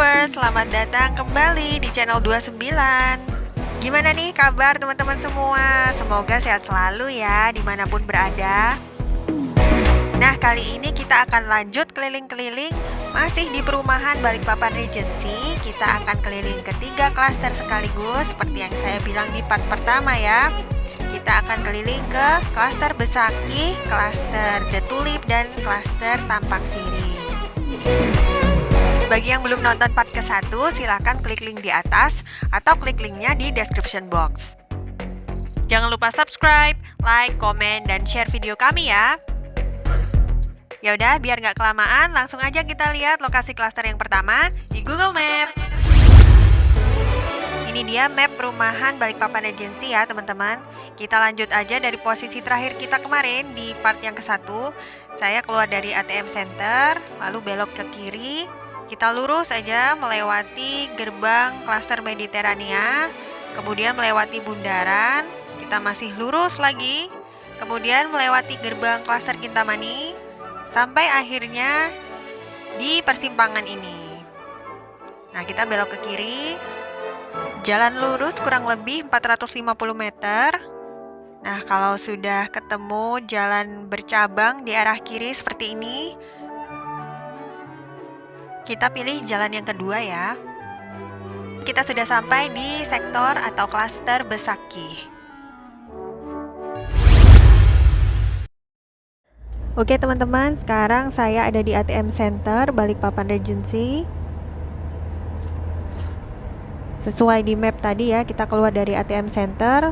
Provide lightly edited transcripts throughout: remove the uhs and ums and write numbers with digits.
viewers, selamat datang kembali di channel 29. Gimana nih kabar teman-teman semua? Semoga sehat selalu ya dimanapun berada. Nah, kali ini kita akan lanjut keliling-keliling masih di perumahan Balikpapan Regency. Kita akan keliling ke 3 klaster sekaligus seperti yang saya bilang di part pertama ya. Kita akan keliling ke klaster Besakih, klaster The Tulip, dan klaster Tampak Siri. Bagi yang belum nonton part ke-1, silahkan klik link di atas atau klik linknya di description box. Jangan lupa subscribe, like, komen, dan share video kami ya. Yaudah, biar nggak kelamaan, langsung aja kita lihat lokasi klaster yang pertama di Google Map. Ini dia map perumahan Balikpapan Regency ya teman-teman. Kita lanjut aja dari posisi terakhir kita kemarin di part yang ke-1. Saya keluar dari ATM Center, lalu belok ke kiri. Kita lurus aja melewati gerbang klaster Mediterania, kemudian melewati bundaran, kita masih lurus lagi, kemudian melewati gerbang klaster Kintamani, sampai akhirnya di persimpangan ini. Nah, kita belok ke kiri, jalan lurus kurang lebih 450 meter. Nah, kalau sudah ketemu jalan bercabang di arah kiri seperti ini, kita pilih jalan yang kedua ya. Kita sudah sampai di sektor atau klaster Besakih. Oke teman-teman, sekarang saya ada di ATM Center Balikpapan Regency. Sesuai di map tadi ya, kita keluar dari ATM Center,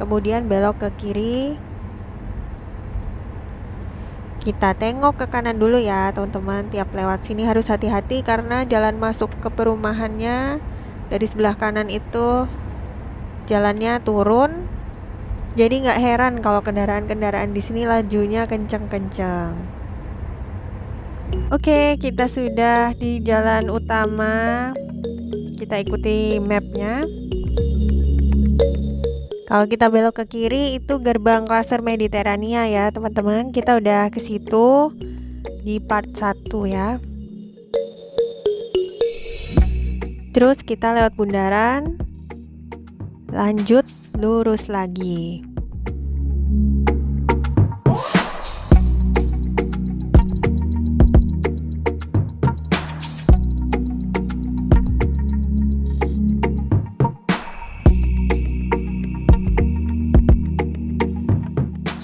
kemudian belok ke kiri. Kita tengok ke kanan dulu ya teman-teman. Tiap lewat sini harus hati-hati karena jalan masuk ke perumahannya dari sebelah kanan itu jalannya turun. Jadi nggak heran kalau kendaraan-kendaraan di sini lajunya kenceng-kenceng. Oke, kita sudah di jalan utama. Kita ikuti mapnya. Kalau kita belok ke kiri itu gerbang klaster Mediterania ya teman-teman. Kita udah ke situ di part 1 ya. Terus kita lewat bundaran, lanjut lurus lagi.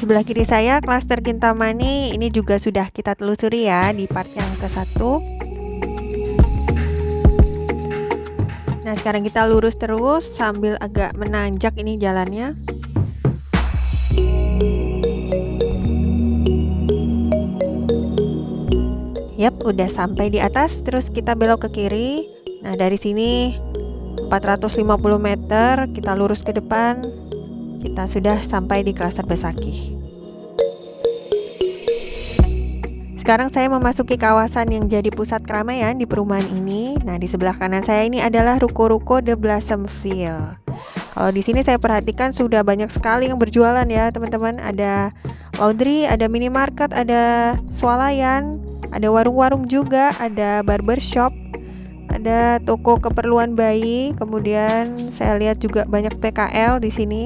Sebelah kiri saya klaster Kintamani, ini juga sudah kita telusuri ya di part yang ke-1. Nah, sekarang kita lurus terus sambil agak menanjak ini jalannya. Yap, udah sampai di atas, terus kita belok ke kiri. Nah, dari sini 450 meter, kita lurus ke depan. Kita sudah sampai di klaster Besakih. Sekarang saya memasuki kawasan yang jadi pusat keramaian di perumahan ini. Nah, di sebelah kanan saya ini adalah ruko-ruko The Blossomville. Kalau di sini saya perhatikan sudah banyak sekali yang berjualan ya, teman-teman. Ada laundry, ada minimarket, ada swalayan, ada warung-warung juga, ada barbershop, ada toko keperluan bayi. Kemudian saya lihat juga banyak PKL di sini.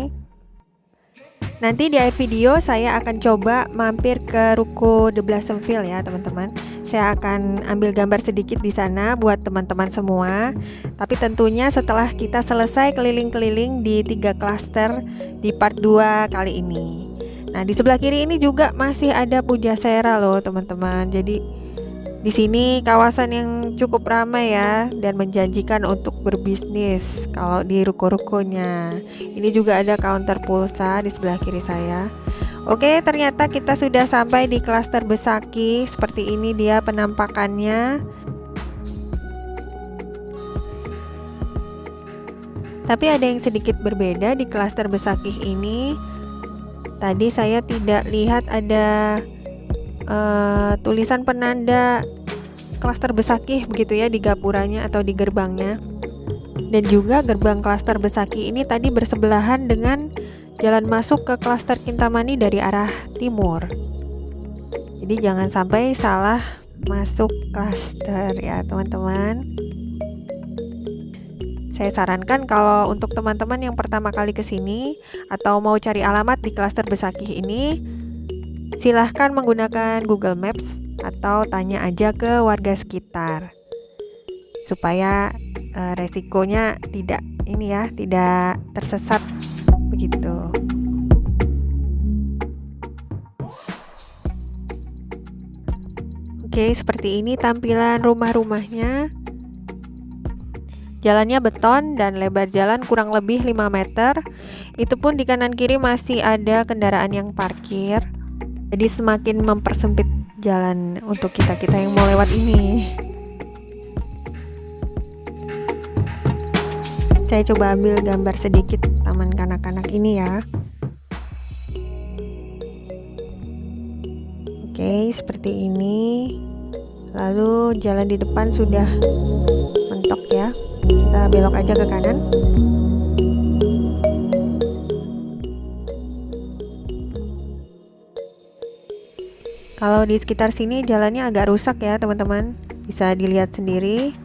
Nanti di akhir video saya akan coba mampir ke ruko The Blossomville ya teman-teman. Saya akan ambil gambar sedikit di sana buat teman-teman semua. Tapi tentunya setelah kita selesai keliling-keliling di 3 klaster di part 2 kali ini. Nah, di sebelah kiri ini juga masih ada Pujasera loh teman-teman. Jadi di sini kawasan yang cukup ramai ya dan menjanjikan untuk berbisnis kalau di ruko-rukonya. Ini juga ada counter pulsa di sebelah kiri saya. Oke, ternyata kita sudah sampai di klaster Besakih. Seperti ini dia penampakannya. Tapi ada yang sedikit berbeda di klaster Besakih ini. Tadi saya tidak lihat ada tulisan penanda klaster Besakih begitu ya di gapuranya atau di gerbangnya. Dan juga gerbang klaster Besakih ini tadi bersebelahan dengan jalan masuk ke klaster Kintamani dari arah timur. Jadi jangan sampai salah masuk klaster ya teman-teman. Saya sarankan kalau untuk teman-teman yang pertama kali ke sini atau mau cari alamat di klaster Besakih ini, silahkan menggunakan Google Maps atau tanya aja ke warga sekitar supaya resikonya tidak tersesat begitu. Oke, seperti ini tampilan rumah-rumahnya. Jalannya beton dan lebar jalan kurang lebih 5 meter. Itu pun di kanan kiri masih ada kendaraan yang parkir. Jadi semakin mempersempit jalan untuk kita-kita yang mau lewat ini. Saya coba ambil gambar sedikit taman kanak-kanak ini ya. Oke, seperti ini. Lalu jalan di depan sudah mentok ya. Kita belok aja ke kanan. Kalau di sekitar sini jalannya agak rusak ya teman-teman, bisa dilihat sendiri.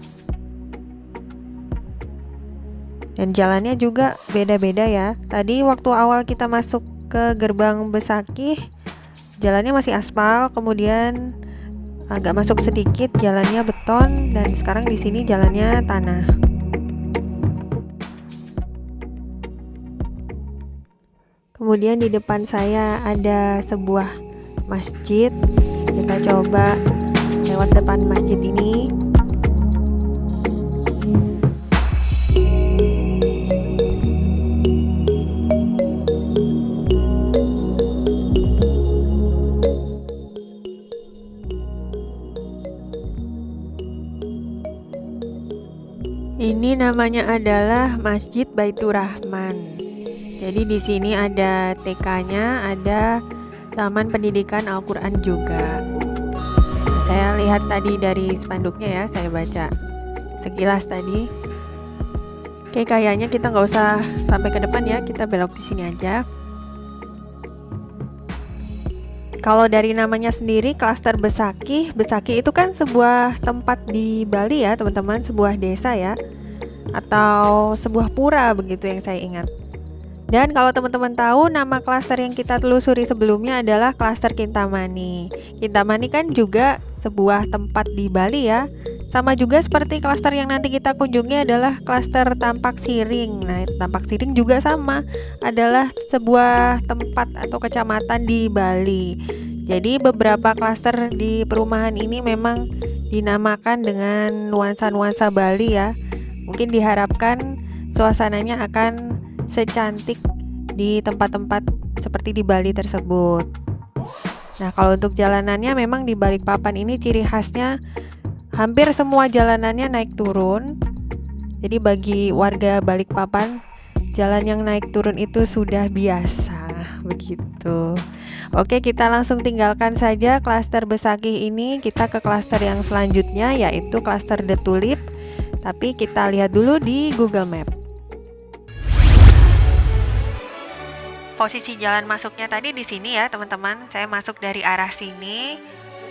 Dan jalannya juga beda-beda ya. Tadi waktu awal kita masuk ke gerbang Besakih, jalannya masih aspal, kemudian agak masuk sedikit jalannya beton, dan sekarang di sini jalannya tanah. Kemudian di depan saya ada sebuah masjid. Kita coba lewat depan masjid ini. Ini namanya adalah Masjid Baitur Rahman. Jadi di sini ada TK-nya, ada Taman Pendidikan Al-Quran juga. Nah, saya lihat tadi dari spanduknya ya, saya baca sekilas tadi. Oke, kayaknya kita nggak usah sampai ke depan ya, kita belok di sini aja. Kalau dari namanya sendiri, klaster Besakih, Besakih itu kan sebuah tempat di Bali ya teman-teman, sebuah desa ya, atau sebuah pura begitu yang saya ingat. Dan kalau teman-teman tahu, nama klaster yang kita telusuri sebelumnya adalah klaster Kintamani. Kintamani kan juga sebuah tempat di Bali ya. Sama juga seperti klaster yang nanti kita kunjungi adalah klaster Tampak Siring. Nah, Tampak Siring juga sama, adalah sebuah tempat atau kecamatan di Bali. Jadi beberapa klaster di perumahan ini memang dinamakan dengan nuansa-nuansa Bali ya. Mungkin diharapkan suasananya akan secantik di tempat-tempat seperti di Bali tersebut. Nah, kalau untuk jalanannya memang di Balikpapan ini ciri khasnya hampir semua jalanannya naik turun. Jadi bagi warga Balikpapan, jalan yang naik turun itu sudah biasa begitu. Oke, kita langsung tinggalkan saja klaster Besakih ini. Kita ke klaster yang selanjutnya, yaitu klaster The Tulip. Tapi kita lihat dulu di Google Maps. Posisi jalan masuknya tadi di sini ya teman-teman. Saya masuk dari arah sini,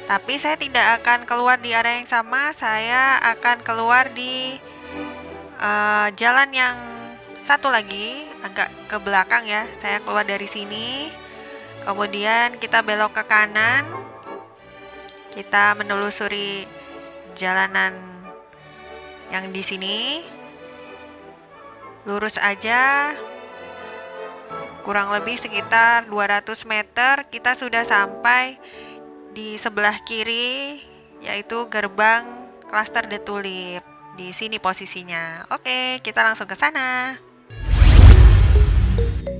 tapi saya tidak akan keluar di arah yang sama. Saya akan keluar di jalan yang satu lagi, agak ke belakang ya. Saya keluar dari sini, kemudian kita belok ke kanan. Kita menelusuri jalanan yang di sini, lurus aja. Kurang lebih sekitar 200 meter kita sudah sampai di sebelah kiri, yaitu gerbang klaster The Tulip. Di sini posisinya. Oke, kita langsung ke sana.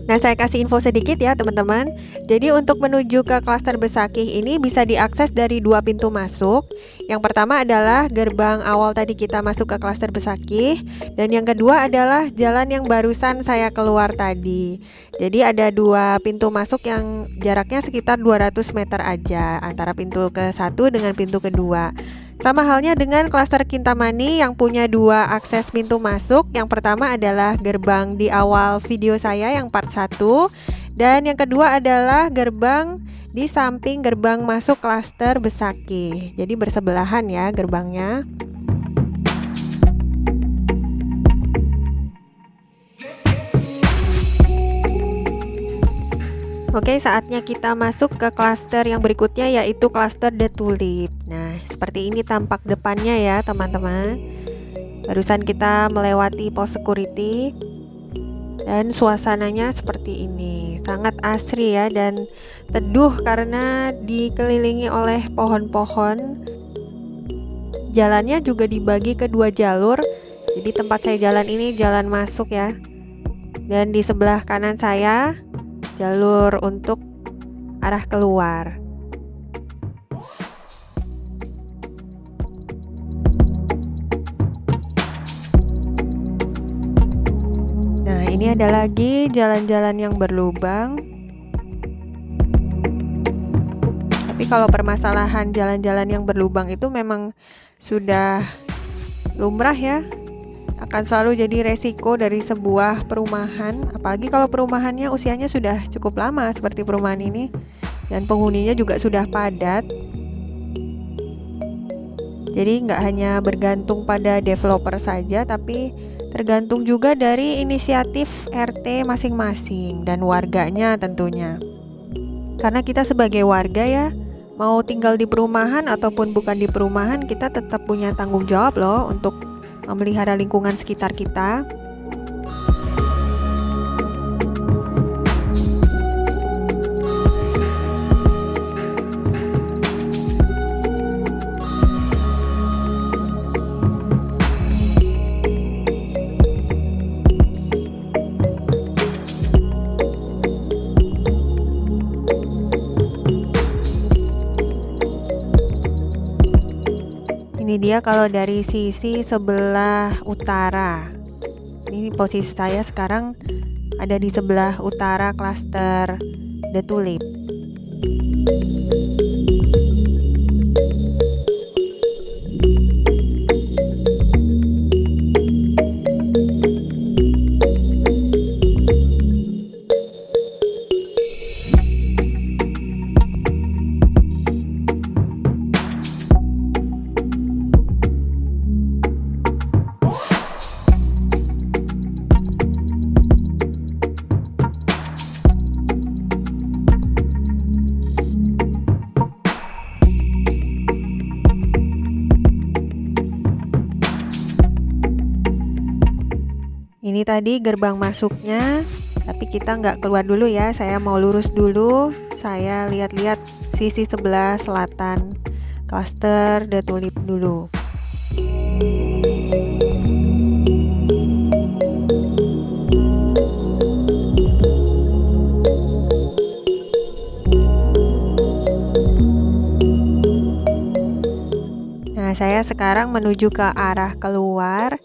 Nah, saya kasih info sedikit ya teman-teman. Jadi untuk menuju ke klaster Besakih ini bisa diakses dari 2 pintu masuk. Yang pertama adalah gerbang awal tadi kita masuk ke klaster Besakih, dan yang kedua adalah jalan yang barusan saya keluar tadi. Jadi ada 2 pintu masuk yang jaraknya sekitar 200 meter aja antara pintu ke-1 dengan pintu kedua. Sama halnya dengan klaster Kintamani yang punya 2 akses pintu masuk. Yang pertama adalah gerbang di awal video saya yang part 1, dan yang kedua adalah gerbang di samping gerbang masuk klaster Besakih. Jadi bersebelahan ya gerbangnya. Oke, saatnya kita masuk ke klaster yang berikutnya, yaitu klaster The Tulip. Nah, seperti ini tampak depannya ya teman-teman. Barusan kita melewati pos security dan suasananya seperti ini. Sangat asri ya, dan teduh karena dikelilingi oleh pohon-pohon. Jalannya juga dibagi ke 2 jalur. Jadi tempat saya jalan ini jalan masuk ya. Dan di sebelah kanan saya jalur untuk arah keluar. Nah, ini ada lagi jalan-jalan yang berlubang. Tapi kalau permasalahan jalan-jalan yang berlubang itu memang sudah lumrah ya. Akan selalu jadi resiko dari sebuah perumahan, apalagi kalau perumahannya usianya sudah cukup lama seperti perumahan ini, dan penghuninya juga sudah padat. Jadi nggak hanya bergantung pada developer saja, tapi tergantung juga dari inisiatif RT masing-masing dan warganya tentunya. Karena kita sebagai warga ya, mau tinggal di perumahan ataupun bukan di perumahan, kita tetap punya tanggung jawab loh untuk memelihara lingkungan sekitar kita. Ini dia kalau dari sisi sebelah utara. Ini posisi saya sekarang ada di sebelah utara klaster The Tulip. Ini tadi gerbang masuknya, tapi kita nggak keluar dulu ya. Saya mau lurus dulu. Saya lihat-lihat sisi sebelah selatan klaster The Tulip dulu. Nah, saya sekarang menuju ke arah keluar.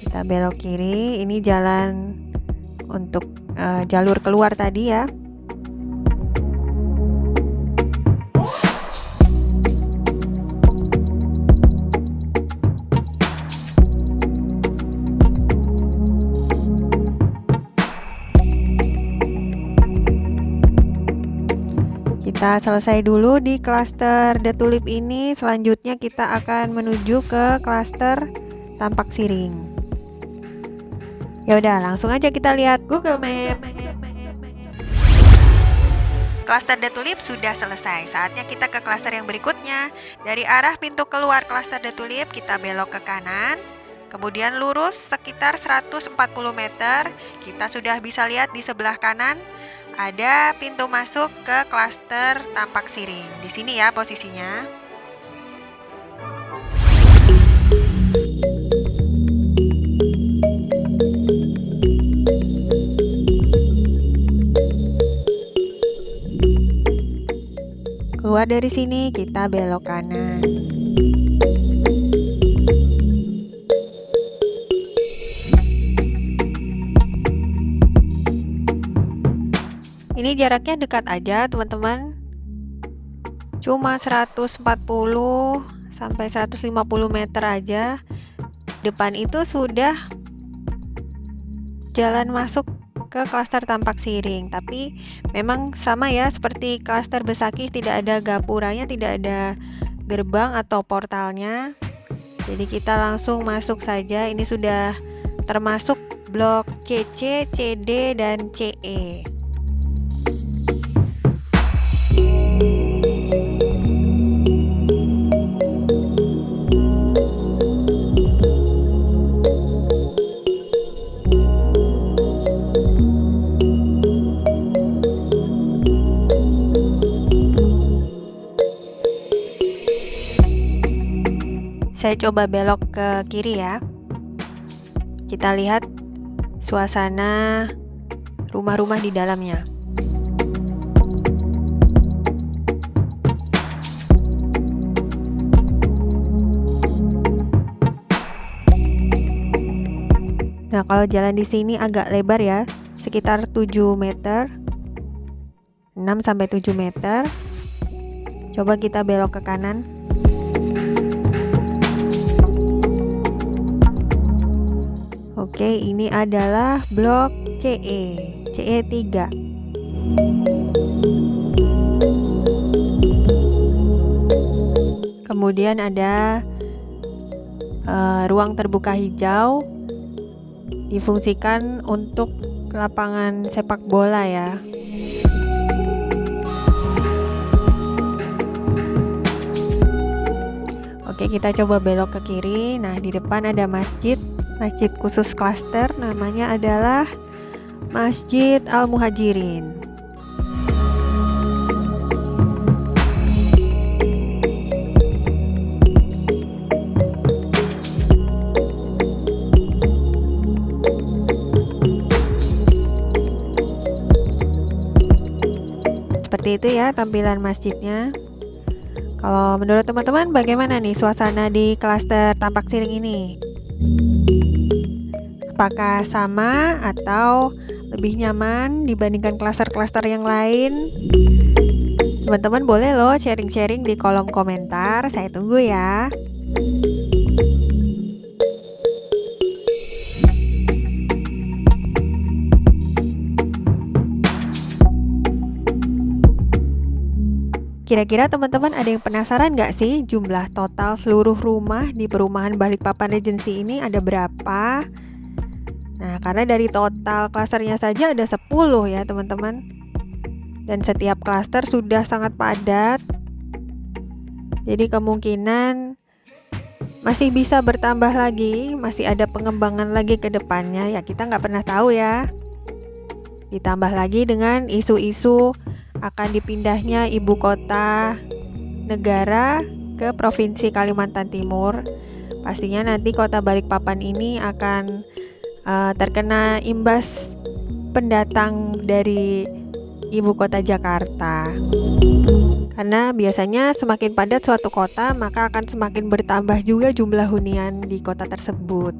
Kita belok kiri, ini jalan untuk jalur keluar tadi ya. Kita selesai dulu di klaster The Tulip ini. Selanjutnya kita akan menuju ke klaster Tampak Siring. Ya udah, langsung aja kita lihat Google Map. Klaster The Tulip sudah selesai. Saatnya kita ke klaster yang berikutnya. Dari arah pintu keluar klaster The Tulip, kita belok ke kanan. Kemudian lurus sekitar 140 meter. Kita sudah bisa lihat di sebelah kanan ada pintu masuk ke klaster Tampak Siring. Di sini ya posisinya. Keluar dari sini, kita belok kanan. Ini jaraknya dekat aja, teman-teman. Cuma 140 sampai 150 meter aja. Depan itu sudah jalan masuk ke klaster Tampak Siring, tapi memang sama ya seperti klaster Besakih, tidak ada gapuranya, tidak ada gerbang atau portalnya. Jadi kita langsung masuk saja. Ini sudah termasuk blok CC, CD, dan CE. Saya coba belok ke kiri ya. Kita lihat suasana rumah-rumah di dalamnya. Nah, kalau jalan di sini agak lebar ya, sekitar 7 meter, 6-7 meter. Coba kita belok ke kanan. Oke, ini adalah blok CE 3. Kemudian ada ruang terbuka hijau, difungsikan untuk lapangan sepak bola ya. Oke, kita coba belok ke kiri. Nah, di depan ada masjid khusus klaster, namanya adalah Masjid Al-Muhajirin. Seperti itu ya tampilan masjidnya. Kalau menurut teman-teman bagaimana nih suasana di klaster Tampak Siring ini? Apakah sama atau lebih nyaman dibandingkan klaster-klaster yang lain? Teman-teman boleh loh sharing-sharing di kolom komentar, saya tunggu ya. Kira-kira teman-teman ada yang penasaran nggak sih jumlah total seluruh rumah di perumahan Balikpapan Regency ini ada berapa? Nah, karena dari total klasternya saja ada 10 ya teman-teman. Dan setiap klaster sudah sangat padat. Jadi kemungkinan masih bisa bertambah lagi, masih ada pengembangan lagi ke depannya. Ya kita nggak pernah tahu ya. Ditambah lagi dengan isu-isu akan dipindahnya ibu kota negara ke Provinsi Kalimantan Timur. Pastinya nanti kota Balikpapan ini akan terkena imbas pendatang dari ibu kota Jakarta. Karena biasanya semakin padat suatu kota, maka akan semakin bertambah juga jumlah hunian di kota tersebut.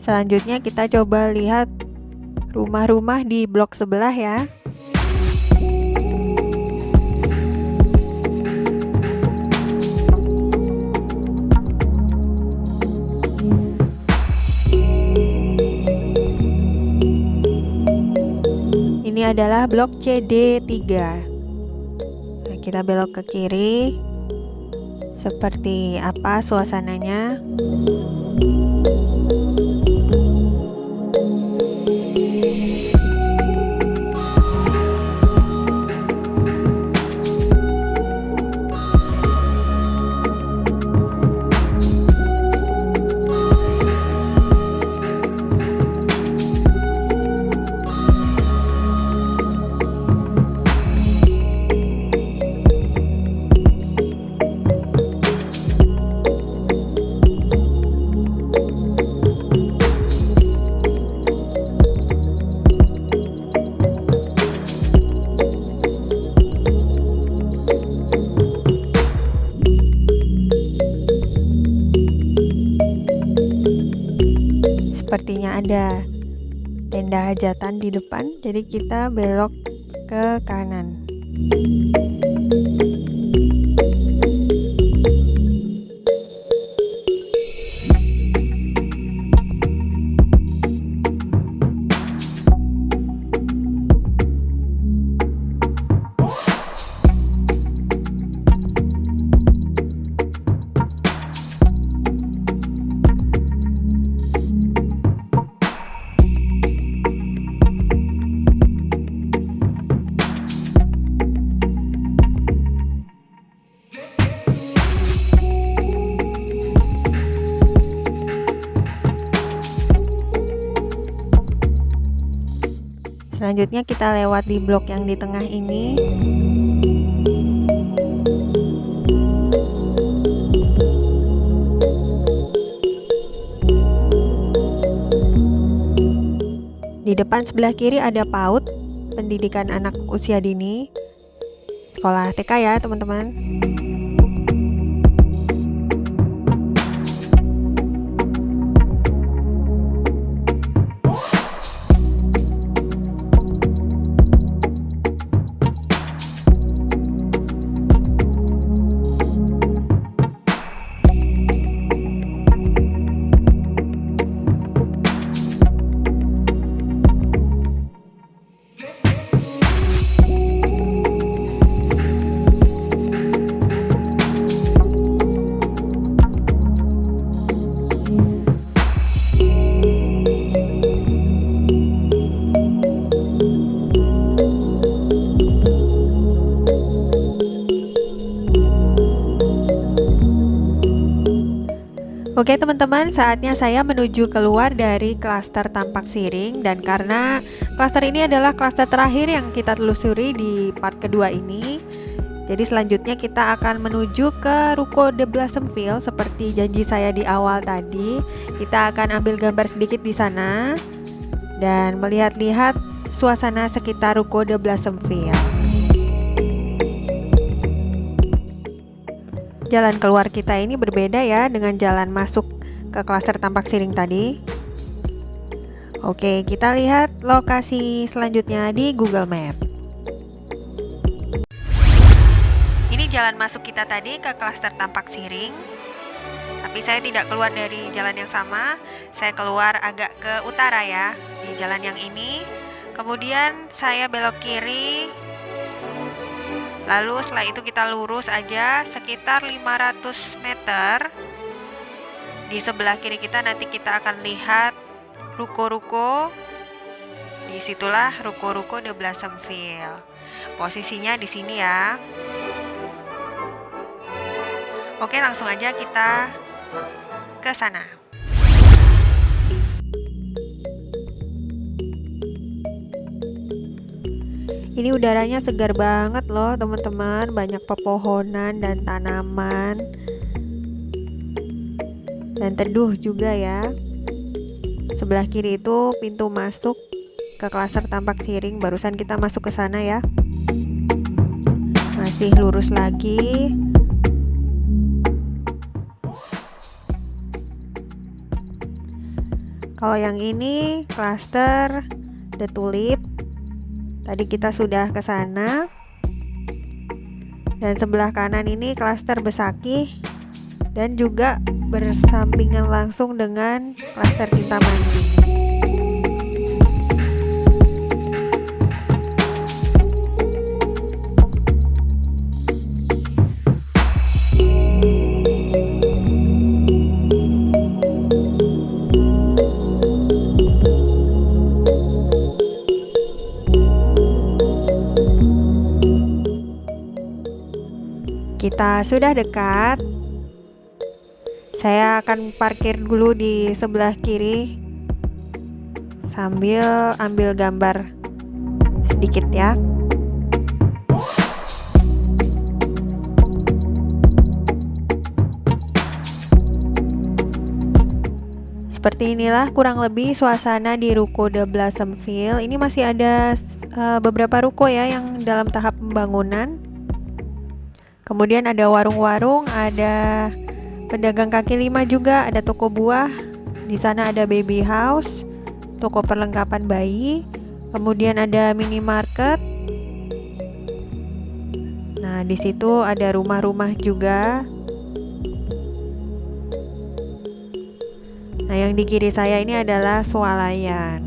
Selanjutnya kita coba lihat rumah-rumah di blok sebelah ya. Ini adalah blok CD3. Nah, kita belok ke kiri. Seperti apa suasananya? Sepertinya ada tenda hajatan di depan, jadi kita belok ke kanan. Selanjutnya kita lewat di blok yang di tengah ini. Di depan sebelah kiri ada PAUD, pendidikan anak usia dini, sekolah TK ya teman-teman. Oke teman-teman, saatnya saya menuju keluar dari klaster Tampak Siring. Dan karena klaster ini adalah klaster terakhir yang kita telusuri di part kedua ini, jadi selanjutnya kita akan menuju ke ruko The Blossomville. Seperti janji saya di awal tadi, kita akan ambil gambar sedikit di sana dan melihat-lihat suasana sekitar ruko The Blossomville. Jalan keluar kita ini berbeda ya dengan jalan masuk ke klaster Tampak Siring tadi. Oke, kita lihat lokasi selanjutnya di Google Map. Ini jalan masuk kita tadi ke klaster Tampak Siring. Tapi saya tidak keluar dari jalan yang sama. Saya keluar agak ke utara ya, di jalan yang ini. Kemudian saya belok kiri. Lalu setelah itu kita lurus aja sekitar 500 meter. Di sebelah kiri kita nanti kita akan lihat ruko-ruko. Disitulah ruko-ruko The Blossomville. Posisinya di sini ya. Oke, langsung aja kita ke sana. Ini udaranya segar banget loh teman-teman, banyak pepohonan dan tanaman, dan teduh juga ya. Sebelah kiri itu pintu masuk ke klaster Tampak Siring, barusan kita masuk ke sana ya. Masih lurus lagi. Kalau yang ini klaster The Tulip. Tadi kita sudah ke sana. Dan sebelah kanan ini klaster Besakih dan juga bersampingan langsung dengan klaster Kintamani. Kita sudah dekat. Saya akan parkir dulu di sebelah kiri sambil ambil gambar sedikit ya. Seperti inilah kurang lebih suasana di ruko The Blossomville. Ini masih ada beberapa ruko ya yang dalam tahap pembangunan. Kemudian ada warung-warung, ada pedagang kaki lima juga, ada toko buah. Di sana ada baby house, toko perlengkapan bayi. Kemudian ada minimarket. Nah, di situ ada rumah-rumah juga. Nah, yang di kiri saya ini adalah swalayan.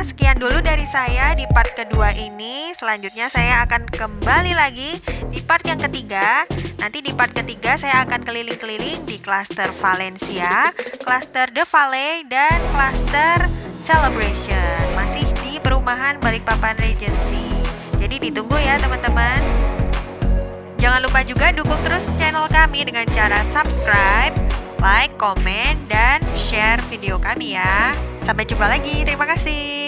Sekian dulu dari saya di part kedua ini. Selanjutnya saya akan ke kembali lagi di part yang ketiga. Nanti di part ketiga saya akan keliling-keliling di klaster Valencia, klaster The Valley, dan klaster Celebration. Masih di perumahan Balikpapan Regency. Jadi ditunggu ya teman-teman. Jangan lupa juga dukung terus channel kami dengan cara subscribe, like, komen, dan share video kami ya. Sampai jumpa lagi, terima kasih.